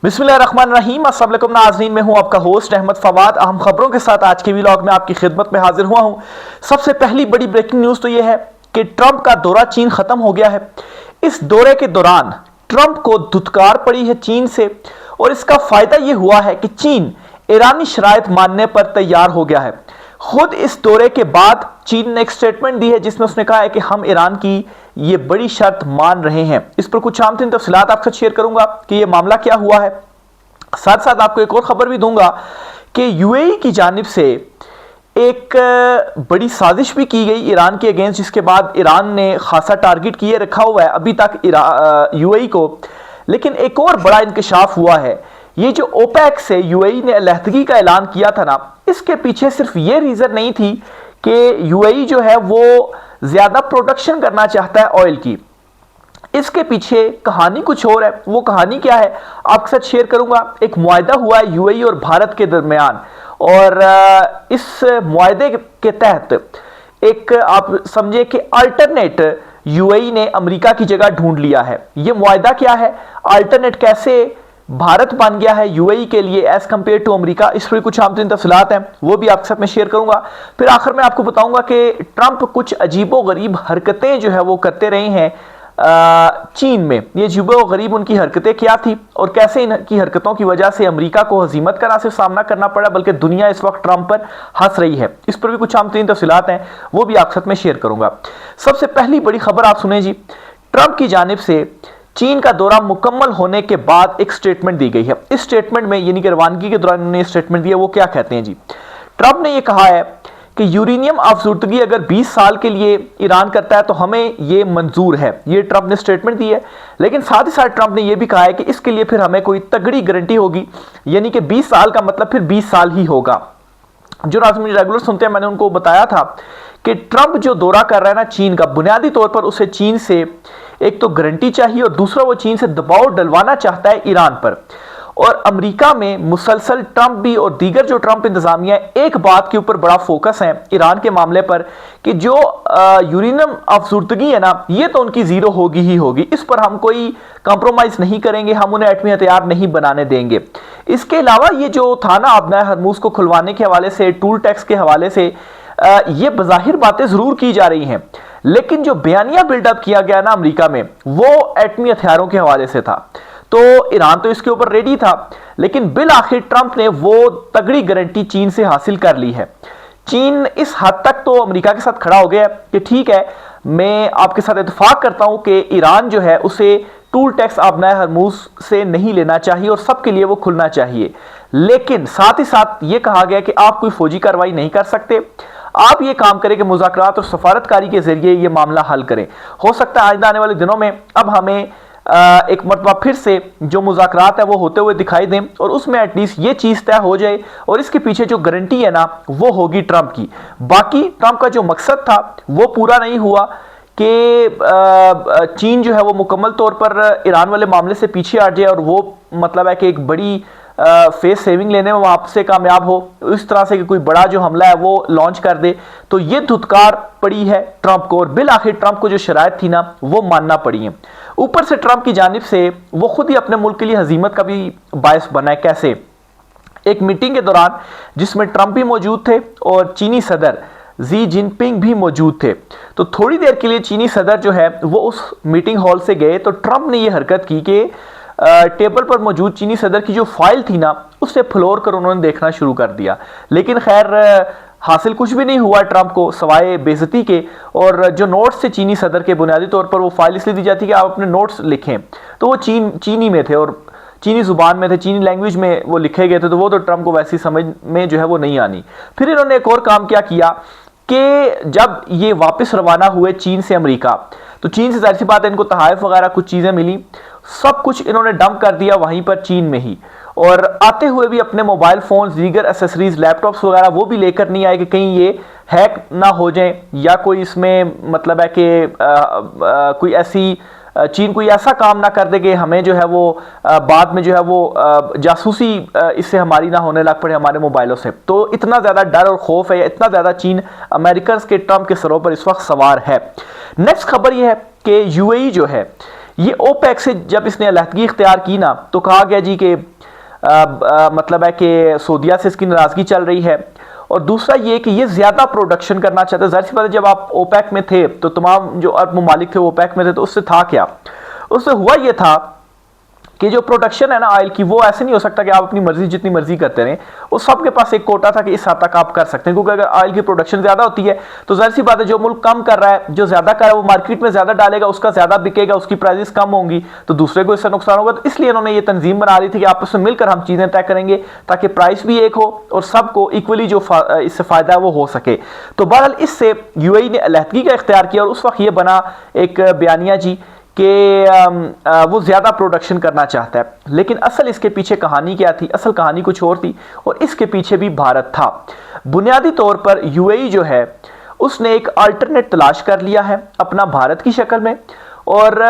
बिस्मिल्लाहिर्रहमानिर्रहीम। अस्सलाम वालेकुम नाज़रीन, मैं हूं आपका होस्ट अहमद फवाद। अहम खबरों के साथ आज के व्लॉग में आपकी खिदमत में हाजिर हुआ हूं। सबसे पहली बड़ी ब्रेकिंग न्यूज़ तो यह है कि ट्रंप का दौरा चीन खत्म हो गया है। इस दौरे के दौरान ट्रंप को धुतकार पड़ी है चीन से, और इसका फायदा यह हुआ है कि चीन ईरानी शराइत मानने पर तैयार हो गया है। खुद इस दौरे के बाद चीन ने एक स्टेटमेंट दी है जिसमें उसने कहा है कि हम ईरान की ये बड़ी शर्त मान रहे हैं। इस पर कुछ आम तरीन तफसीलात आपके साथ शेयर करूंगा कि ये मामला क्या हुआ है। साथ साथ आपको एक और खबर भी दूंगा कि यूएई की जानिब से एक बड़ी साजिश भी की गई ईरान के अगेंस्ट, जिसके बाद ईरान ने खासा टारगेट किए रखा हुआ है अभी तक यूएई को। लेकिन एक और बड़ा इंकशाफ हुआ है। ये जो ओपेक से यूएई ने अलहदगी का ऐलान किया था ना, इसके पीछे सिर्फ ये रीजन नहीं थी कि यूएई जो है वो ज्यादा प्रोडक्शन करना चाहता है ऑयल की। इसके पीछे कहानी कुछ और है। वो कहानी क्या है आपके साथ शेयर करूंगा। एक मुआहदा हुआ है यूएई और भारत के दरमियान, और इस मुआहदे के तहत एक आप समझे कि अल्टरनेट यूएई ने अमेरिका की जगह ढूंढ लिया है। ये मुआहदा क्या है, अल्टरनेट कैसे भारत बन गया है यूएई के लिए एज कंपेयर टू अमेरिका, इस पर कुछ आमतरीन तफसीलात हैं, वो भी आपके साथ में शेयर करूंगा। फिर आखिर में आपको बताऊंगा कि ट्रंप कुछ अजीबो गरीब हरकतें जो है वो करते रहे हैं चीन में। ये अजीबो गरीब उनकी हरकतें क्या थी और कैसे इनकी हरकतों की वजह से अमेरिका को हजीमत का ना सिर्फ सामना करना पड़ा बल्कि दुनिया इस वक्त ट्रंप पर हंस रही है। इस पर भी कुछ आमतरीन तफसीलात हैं, वो भी आपके साथ में शेयर करूंगा। सबसे पहली बड़ी खबर आप सुने जी। ट्रंप की जानिब से चीन का दौरा मुकम्मल होने के बाद एक स्टेटमेंट दी गई है। इस स्टेटमेंट में यानी कि रवानगी के दौरान उन्होंने स्टेटमेंट दिया। वो क्या कहते हैं जी, ट्रंप ने यह कहा है कि यूरेनियम अफजुर्दगी अगर 20 साल के लिए ईरान करता है तो हमें यह मंजूर है। ये ट्रंप ने स्टेटमेंट दी है। लेकिन साथ ही साथ ट्रंप ने यह भी कहा है कि इसके लिए फिर हमें कोई तगड़ी गारंटी होगी, यानी कि 20 साल का मतलब फिर 20 साल ही होगा। जो नाज़रीन मुझे रेगुलर सुनते हैं, मैंने उनको बताया था कि ट्रंप जो दौरा कर रहा है ना चीन का, बुनियादी तौर पर उसे चीन से एक तो गारंटी चाहिए और दूसरा वो चीन से दबाव डलवाना चाहता है ईरान पर। और अमेरिका में मुसलसल ट्रंप भी और दीगर जो ट्रंप इंतजामिया एक बात के ऊपर बड़ा फोकस है ईरान के मामले पर कि जो यूरेनियम अफजुर्दगी है ना, ये तो उनकी जीरो होगी ही होगी। इस पर हम कोई कॉम्प्रोमाइज नहीं करेंगे, हम उन्हें एटमी हथियार नहीं बनाने देंगे। इसके अलावा ये जो था ना अपना हरमुज को खुलवाने के हवाले से, टूल टैक्स के हवाले से, ये बज़ाहिर बातें जरूर की जा रही हैं, लेकिन जो बयानिया बिल्डअप किया गया ना अमेरिका में, वो एटमी हथियारों के हवाले से था। तो ईरान तो इसके ऊपर रेडी था, लेकिन बिल आखिर ट्रंप ने वो तगड़ी गारंटी चीन से हासिल कर ली है। चीन इस हद तक तो अमेरिका के साथ खड़ा हो गया कि ठीक है, मैं आपके साथ इत्तेफाक करता हूं कि ईरान जो है उसे टूल टैक्स आबनाए हरमुज से नहीं लेना चाहिए और सबके लिए वो खुलना चाहिए। लेकिन साथ ही साथ ये कहा गया कि आप कोई फौजी कार्रवाई नहीं कर सकते, आप ये काम करें कि मुज़ाकरात और सफारतकारी के जरिए ये मामला हल करें। हो सकता है आइंदा आने वाले दिनों में अब हमें एक मरतबा फिर से जो मुज़ाकरात है वो होते हुए दिखाई दें और उसमें एटलीस्ट ये चीज़ तय हो जाए और इसके पीछे जो गारंटी है ना वो होगी ट्रंप की। बाकी ट्रंप का जो मकसद था वो पूरा नहीं हुआ कि चीन जो है वो मुकम्मल तौर पर ईरान वाले मामले से पीछे हट जाए और वो मतलब है कि एक बड़ी फेस सेविंग लेने में वहां से कामयाब हो, इस तरह से कि कोई बड़ा जो हमला है वो लॉन्च कर दे। तो ये धुतकार पड़ी है ट्रंप को और बिल आखिर ट्रंप को जो शराइत थी ना वो मानना पड़ी है। ऊपर से ट्रंप की जानिब से वो खुद ही अपने मुल्क के लिए हजीमत का भी बायस बना है। कैसे? एक मीटिंग के दौरान जिसमें ट्रंप भी मौजूद थे और चीनी सदर जी जिनपिंग भी मौजूद थे, तो थोड़ी देर के लिए चीनी सदर जो है वो उस मीटिंग हॉल से गए तो ट्रंप ने यह हरकत की कि टेबल पर मौजूद चीनी सदर की जो फाइल थी ना उससे फ्लोर कर उन्होंने देखना शुरू कर दिया। लेकिन खैर हासिल कुछ भी नहीं हुआ ट्रंप को सवाए बेइज्जती के। और जो नोट्स थे चीनी सदर के, बुनियादी तौर पर वो फाइल इसलिए दी जाती है कि आप अपने नोट्स लिखें, तो वो चीनी में थे और चीनी जुबान में थे, चीनी लैंग्वेज में वो लिखे गए थे, तो वो तो ट्रंप को वैसी समझ में जो है वो नहीं आनी। फिर इन्होंने एक और काम क्या किया कि जब ये वापस रवाना हुए चीन से अमेरिका, तो चीन से जाहिर सी बात है इनको तहाइफ वगैरह कुछ चीज़ें मिली, सब कुछ इन्होंने डंप कर दिया वहीं पर चीन में ही। और आते हुए भी अपने मोबाइल फोन, दीगर एसेसरीज, लैपटॉप्स वगैरह वो भी लेकर नहीं आए कि कहीं ये हैक ना हो जाए या कोई इसमें मतलब है कि कोई ऐसी चीन कोई ऐसा काम ना कर दे कि हमें जो है वो बाद में जो है वो जासूसी इससे हमारी ना होने लग पड़े हमारे मोबाइलों से। तो इतना ज़्यादा डर और खौफ है, इतना ज़्यादा चीन अमेरिकन के ट्रंप के सरों पर इस वक्त सवार है। नेक्स्ट खबर यह है कि यूएई जो है ये ओपेक से जब इसने अलहदगी इख्तियार की ना, तो कहा गया जी कि मतलब है कि सऊदीया से इसकी नाराज़गी चल रही है, और दूसरा ये कि ये ज़्यादा प्रोडक्शन करना चाहते हैं। ज़ाहिर सी बात है, जब आप ओपेक में थे तो तमाम जो अरब ममालिक थे वो ओपेक में थे, तो उससे था क्या, उससे हुआ ये था कि जो प्रोडक्शन है ना ऑयल की, वो ऐसे नहीं हो सकता कि आप अपनी मर्जी जितनी मर्जी करते रहें। उस सबके पास एक कोटा था कि इस हद तक आप कर सकते हैं, क्योंकि अगर ऑयल की प्रोडक्शन ज्यादा होती है तो जाहिर सी बात है जो मुल्क कम कर रहा है, जो ज्यादा कर रहा है, वो मार्केट में ज्यादा डालेगा, उसका ज्यादा बिकेगा, उसकी प्राइसेस कम होंगी, तो दूसरे को इससे नुकसान होगा। तो इसलिए इन्होंने ये तंजीम बना ली थी कि आपस में मिलकर हम चीजें तय करेंगे ताकि प्राइस भी एक हो और सबको इक्वली जो इससे फायदा है वो हो सके। तो बहरहाल इससे यूएई ने अलहदगी का इख्तियार किया, और उस वक्त ये बना एक बयानिया जी कि वो ज़्यादा प्रोडक्शन करना चाहता है। लेकिन असल इसके पीछे कहानी क्या थी? असल कहानी कुछ और थी, और इसके पीछे भी भारत था। बुनियादी तौर पर यूएई जो है उसने एक अल्टरनेट तलाश कर लिया है अपना भारत की शक्ल में, और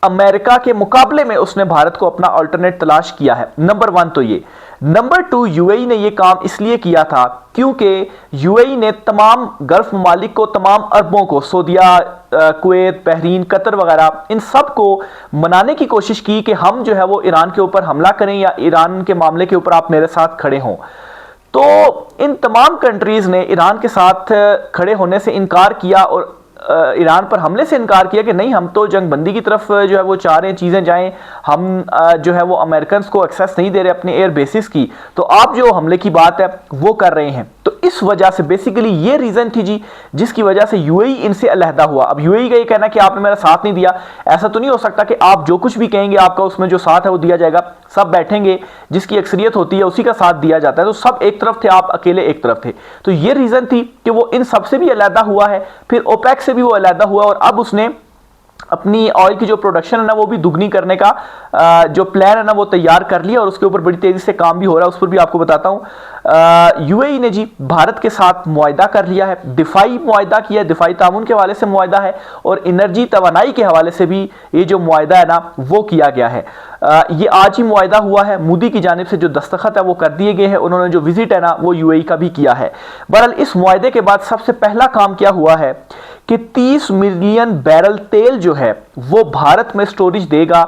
अमेरिका के मुकाबले में उसने भारत को अपना अल्टरनेट तलाश किया है। नंबर 1 तो ये। नंबर 2, यूएई ने ये काम इसलिए किया था क्योंकि यूएई ने तमाम गल्फ ममालिक को, तमाम अरबों को, सऊदीया, कुवैत, बहरीन, कतर वगैरह, इन सब को मनाने की कोशिश की कि हम जो है वो ईरान के ऊपर हमला करें या ईरान के मामले के ऊपर आप मेरे साथ खड़े हों। तो इन तमाम कंट्रीज ने ईरान के साथ खड़े होने से इनकार किया और ईरान पर हमले से इनकार किया कि नहीं, हम तो जंगबंदी की तरफ जो है वो चाह रहे हैं चीज़ें जाएं, हम जो है वो अमेरिकन को एक्सेस नहीं दे रहे अपने एयर बेसिस की, तो आप जो हमले की बात है वो कर रहे हैं। तो इस वजह से बेसिकली ये रीज़न थी जी, जिसकी वजह से यूएई इनसे अलहदा हुआ। अब यूएई का ये कहना कि आपने मेरा साथ नहीं दिया, ऐसा तो नहीं हो सकता कि आप जो कुछ भी कहेंगे आपका उसमें जो साथ है वो दिया जाएगा। सब बैठेंगे, जिसकी अक्सरियत होती है उसी का साथ दिया जाता है, तो सब एक तरफ थे, आप अकेले एक तरफ थे। तो ये रीज़न थी कि वो इन सबसे भी अलहदा हुआ है, फिर ओपेक से भी वो अलहदा हुआ, और अब उसने अपनी ऑयल की जो प्रोडक्शन है ना वो भी दुगनी करने का जो प्लान है ना वो तैयार कर लिया, और उसके ऊपर बड़ी तेजी से काम भी हो रहा है। उस पर भी आपको बताता हूं। यूएई ने जी भारत के साथ मुआहदा कर लिया है, दिफाई मुआहदा किया है, दिफाई तामुन के हवाले से मुआहदा है, और एनर्जी तवानाई के हवाले से भी ये जो मुआहदा है ना वो किया गया है। ये आज ही मुआहदा हुआ है, मोदी की जानिब से जो दस्तखत है वो कर दिए गए हैं, उन्होंने जो विजिट है ना वो यूएई का भी किया है। बहरहाल इस मुआहदे के बाद सबसे पहला काम क्या हुआ है कि 30 मिलियन बैरल तेल जो है वो भारत में स्टोरेज देगा,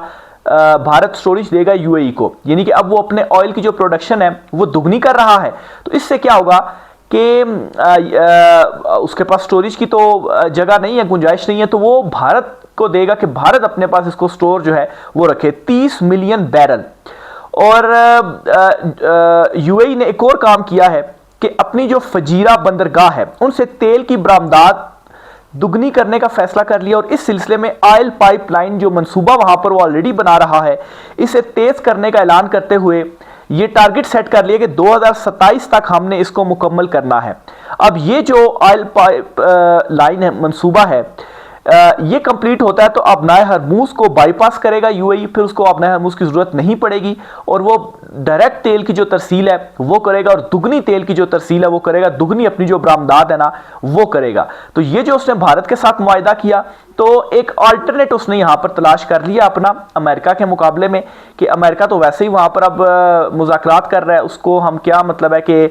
भारत स्टोरेज देगा यूएई को, यानी कि अब वो अपने ऑयल की जो प्रोडक्शन है वो दुगनी कर रहा है। तो इससे क्या होगा कि उसके पास स्टोरेज की तो जगह नहीं है, गुंजाइश नहीं है, तो वो भारत को देगा कि भारत अपने पास इसको स्टोर जो है वो रखे 30 मिलियन बैरल। और यूएई ने एक और काम किया है कि अपनी जो फजीरा बंदरगाह है उनसे तेल की बरामदात दुगनी करने का फैसला कर लिया, और इस सिलसिले में ऑयल पाइपलाइन जो मंसूबा वहां पर वो ऑलरेडी बना रहा है, इसे तेज करने का ऐलान करते हुए ये टारगेट सेट कर लिया कि 2027 तक हमने इसको मुकम्मल करना है। अब ये जो ऑयल पाइप लाइन है, मंसूबा है, ये कंप्लीट होता है तो अबनाए हरमूज को बाईपास करेगा यूएई, फिर उसको अबनाए हरमूज की जरूरत नहीं पड़ेगी, और वो डायरेक्ट तेल की जो तरसील है वो करेगा, और दुगनी तेल की जो तरसील है वो करेगा, दुगनी अपनी जो बरामदात है ना वो करेगा। तो ये जो उसने भारत के साथ मुआहदा किया, तो एक अल्टरनेट उसने यहाँ पर तलाश कर लिया अपना अमेरिका के मुकाबले में, कि अमेरिका तो वैसे ही वहाँ पर अब मुज़ाकरात कर रहा है, उसको हम क्या मतलब है कि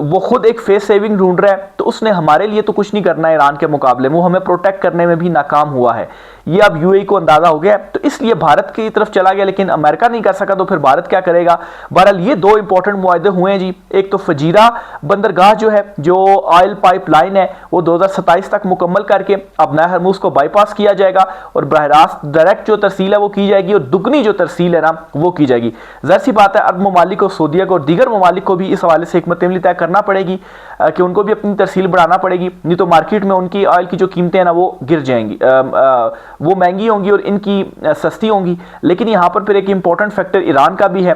वो खुद एक फेस सेविंग ढूंढ रहा है, तो उसने हमारे लिए तो कुछ नहीं करना है ईरान के मुकाबले में, वो हमें प्रोटेक्ट करने में भी नाकाम हुआ है। ये अब यूएई को अंदाजा हो गया, तो इसलिए भारत की तरफ चला गया, लेकिन अमेरिका नहीं कर सका, तो फिर भारत क्या करेगा। बहरहाल ये दो इंपॉर्टेंट मुआहदे हुए हैं जी। एक तो फजीरा बंदरगाह जो है, जो ऑयल पाइपलाइन है, वो 2027 तक मुकम्मल करके अबनाए हरमूज को बाईपास किया जाएगा, और बरह रास्त डायरेक्ट जो तरसील है वो की जाएगी, और दुगनी जो तरसील है ना वो की जाएगी। ज़ाहिर सी बात है अरब ममालिक को, सऊदीया को और दीगर ममालिक को भी इस हवाले से हिकमत अमली तय करना पड़ेगी कि उनको भी अपनी तरसील बढ़ाना पड़ेगी, नहीं तो मार्केट में उनकी ऑयल की जो कीमतें हैं ना वो गिर जाएंगी, वो महंगी होंगी और इनकी सस्ती होंगी। लेकिन यहाँ पर फिर एक इंपॉर्टेंट फैक्टर ईरान का भी है।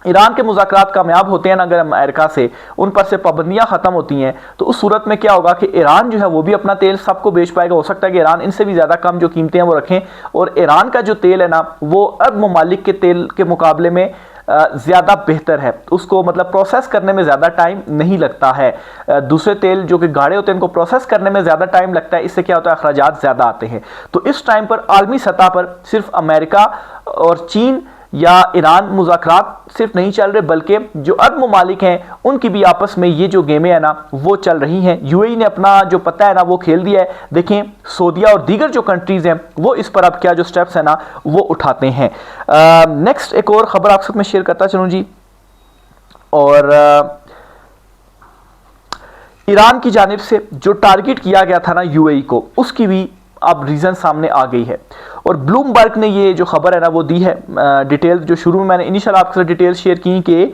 ईरान के मुज़ाकरात कामयाब होते हैं ना अगर अमेरिका से, उन पर से पाबंदियां खत्म होती हैं, तो उस सूरत में क्या होगा कि ईरान जो है वो भी अपना तेल सबको बेच पाएगा। हो सकता है कि ईरान इनसे भी ज़्यादा कम जो कीमतें हैं वो रखें, और ईरान का जो तेल है ना वो अरब ममालिक के तेल के मुकाबले में ज़्यादा बेहतर है, उसको मतलब प्रोसेस करने में ज़्यादा टाइम नहीं लगता है। दूसरे तेल जो कि गाढ़े होते हैं इनको प्रोसेस करने में ज़्यादा टाइम लगता है, इससे क्या होता है अखराजात ज़्यादा आते हैं। तो इस टाइम पर आलमी सतह पर सिर्फ अमेरिका और चीन या ईरान मुज़ाकरात सिर्फ नहीं चल रहे बल्कि जो अरब ममालिक हैं उनकी भी आपस में ये जो गेमें हैं ना वो चल रही हैं। यूएई ने अपना जो पता है ना वो खेल दिया है। देखें सऊदीया और दीगर जो कंट्रीज़ हैं वो इस पर अब क्या जो स्टेप्स हैं ना वो उठाते हैं। नेक्स्ट एक और ख़बर आप साथ में शेयर करता चलूँ जी। और ईरान की जानिब से जो टारगेट किया गया था ना यूएई को, उसकी भी अब रीज़न सामने आ गई है और ब्लूमबर्ग ने ये जो खबर है ना वो दी है। डिटेल जो शुरू में मैंने इनिशियल आपके साथ डिटेल शेयर की कि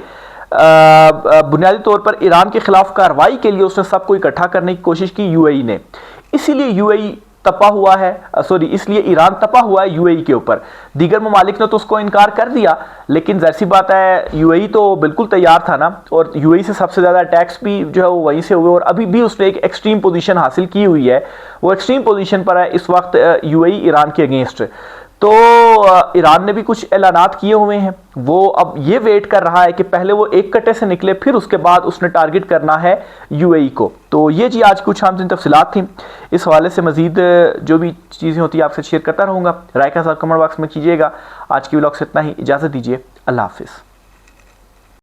बुनियादी तौर पर ईरान के खिलाफ कार्रवाई के लिए उसने सबको इकट्ठा करने की कोशिश की यूएई ने, इसीलिए यूएई तपा हुआ है, इसलिए ईरान तपा हुआ है यूएई के ऊपर। दीगर ममालिक ने तो उसको इनकार कर दिया, लेकिन ज़ाहिर सी बात है यूएई तो बिल्कुल तैयार था ना, और यूएई से सबसे ज़्यादा अटैक्स भी जो है वो वहीं से हुए और अभी भी उसने एक एक्सट्रीम पोजीशन हासिल की हुई है। वो एक्सट्रीम पोजीशन पर है इस वक्त यूएई ईरान के अगेंस्ट। तो ईरान ने भी कुछ ऐलानात किए हुए हैं, वो अब ये वेट कर रहा है कि पहले वो एक कट्टे से निकले फिर उसके बाद उसने टारगेट करना है यूएई को। तो ये जी आज कुछ आम तफसीलात थी। इस हवाले से मजीद जो भी चीज़ें होती है आपसे शेयर करता रहूँगा। राय का साथ कमेंट बॉक्स में कीजिएगा। आज की व्लॉग से इतना ही, इजाज़त दीजिए, अल्लाह हाफिज़।